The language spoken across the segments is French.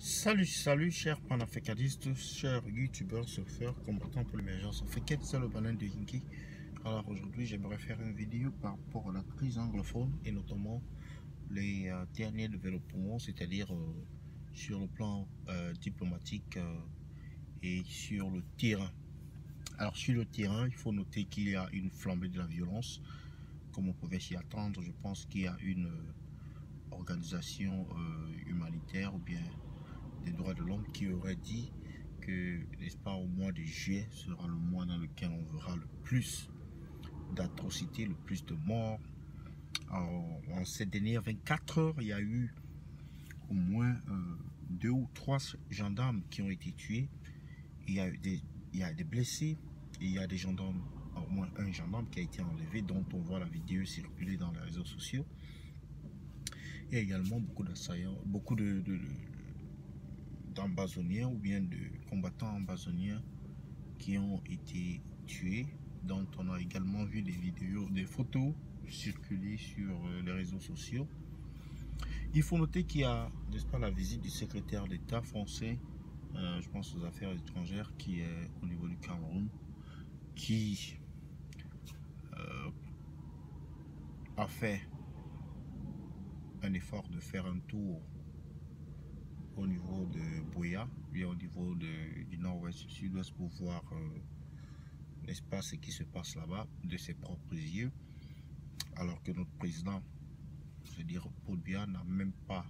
Salut, chers panafricanistes, chers youtubeurs, surfeurs, combattants pour l'émergence africaine, c'est le baleine de Hinky. Alors aujourd'hui, j'aimerais faire une vidéo par rapport à la crise anglophone et notamment les derniers développements, c'est-à-dire sur le plan diplomatique et sur le terrain. Alors sur le terrain, il faut noter qu'il y a une flambée de la violence, comme on pouvait s'y attendre. Je pense qu'il y a une organisation humanitaire ou bien des droits de l'homme qui aurait dit que, n'est-ce pas, au mois de juillet sera le mois dans lequel on verra le plus d'atrocités, le plus de morts. Alors, en ces dernières 24 heures, il y a eu au moins 2 ou 3 gendarmes qui ont été tués. Il y a des blessés et il y a des gendarmes, au moins un gendarme qui a été enlevé, dont on voit la vidéo circuler dans les réseaux sociaux. Il y a également beaucoup d'assaillants, beaucoup d'ambazoniens ou bien de combattants ambazoniens qui ont été tués, dont on a également vu des vidéos, des photos circuler sur les réseaux sociaux. Il faut noter qu'il y a, n'est-ce pas, la visite du secrétaire d'État français, je pense aux affaires étrangères, qui est au niveau du Cameroun, qui a fait un effort de faire un tour au niveau de Buea, bien au niveau du nord-ouest, du sud-ouest, pour voir, n'est-ce pas, ce qui se passe là-bas de ses propres yeux, alors que notre président, c'est-à-dire Paul Biya, n'a même pas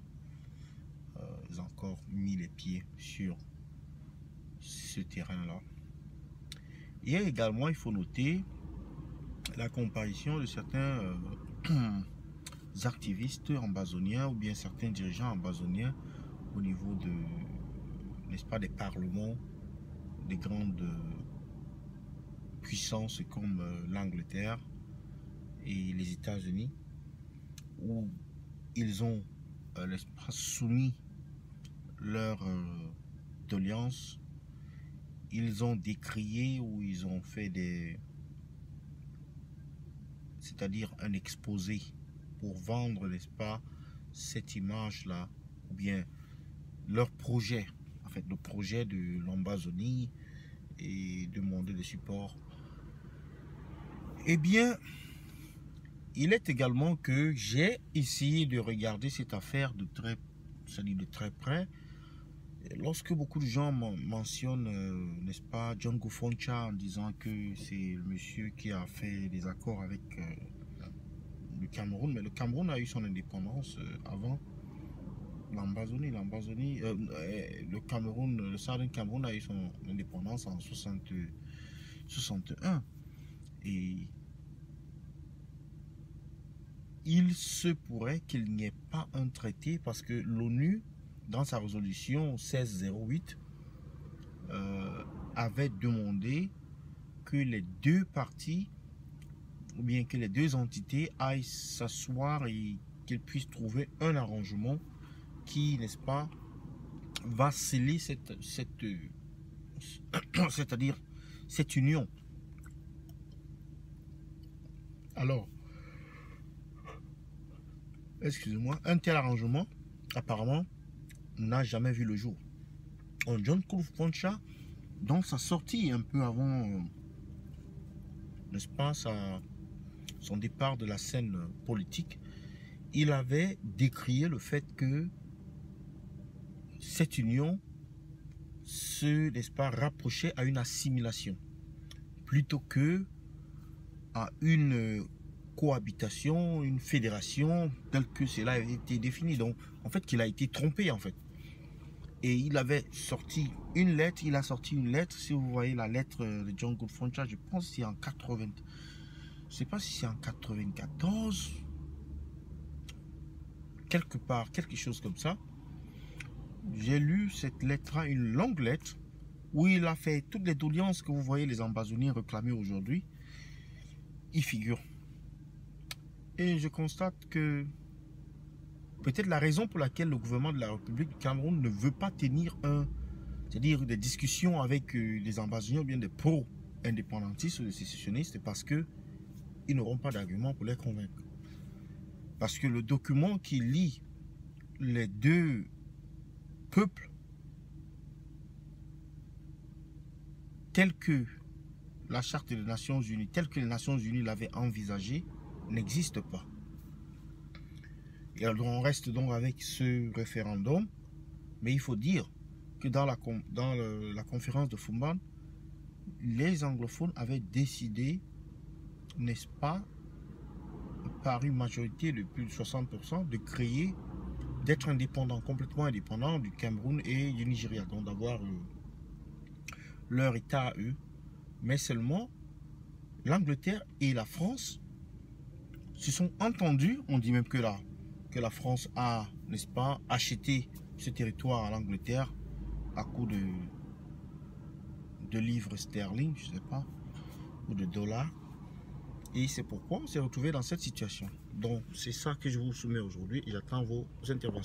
encore mis les pieds sur ce terrain-là. Il y a également, il faut noter, la comparution de certains activistes ambazoniens ou bien certains dirigeants ambazoniens au niveau de, n'est-ce pas, des parlements des grandes puissances comme l'Angleterre et les États-Unis, où ils ont soumis leur doléance, ils ont décrié ou ils ont fait des, c'est-à-dire un exposé pour vendre, n'est-ce pas, cette image-là, ou bien leur projet, en fait, le projet de l'Ambazonie, et demander des supports. Eh bien, il est également que j'ai essayé de regarder cette affaire de très, c'est-à-dire de très près. Lorsque beaucoup de gens mentionnent, n'est-ce pas, John Gufoncha, en disant que c'est le monsieur qui a fait des accords avec le Cameroun, mais le Cameroun a eu son indépendance avant l'Ambazonie. Le Cameroun, le Southern Cameroun a eu son indépendance en 61. Et il se pourrait qu'il n'y ait pas un traité parce que l'ONU, dans sa résolution 1608, avait demandé que les deux parties, ou bien que les deux entités aillent s'asseoir et qu'ils puissent trouver un arrangement qui, n'est-ce pas, va sceller c'est-à-dire cette union. Alors, excusez-moi, un tel arrangement, apparemment, n'a jamais vu le jour. John Kufuor, dans sa sortie un peu avant, n'est-ce pas, son départ de la scène politique, il avait décrié le fait que cette union se, n'est-ce pas, rapprochait à une assimilation plutôt que à une cohabitation, une fédération telle que cela avait été défini. Donc en fait qu'il a été trompé en fait. Et il avait sorti une lettre, si vous voyez la lettre de John Kufuor, je pense que c'est en 80, je sais pas si c'est en 94, quelque part, quelque chose comme ça. J'ai lu cette lettre, une longue lettre, où il a fait toutes les doléances que vous voyez les Ambazoniens réclamer aujourd'hui. Il figure. Et je constate que peut-être la raison pour laquelle le gouvernement de la République du Cameroun ne veut pas tenir c'est-à-dire des discussions avec les Ambazoniens ou bien des pro-indépendantistes ou des sécessionnistes, c'est parce que ils n'auront pas d'argument pour les convaincre. Parce que le document qui lie les deux peuples telle que la Charte des Nations Unies, telle que les Nations Unies l'avaient envisagée, n'existe pas. Et alors, on reste donc avec ce référendum, mais il faut dire que dans la conférence de Fumban, les anglophones avaient décidé, n'est-ce pas, par une majorité de plus de 60%, de créer, d'être indépendants, complètement indépendants du Cameroun et du Nigeria, donc d'avoir leur État à eux. Mais seulement, l'Angleterre et la France se sont entendus. On dit même que la France a, n'est-ce pas, acheté ce territoire à l'Angleterre à coup de livres sterling, je ne sais pas, ou de dollars. Et c'est pourquoi on s'est retrouvé dans cette situation. Donc, c'est ça que je vous soumets aujourd'hui et j'attends vos interventions.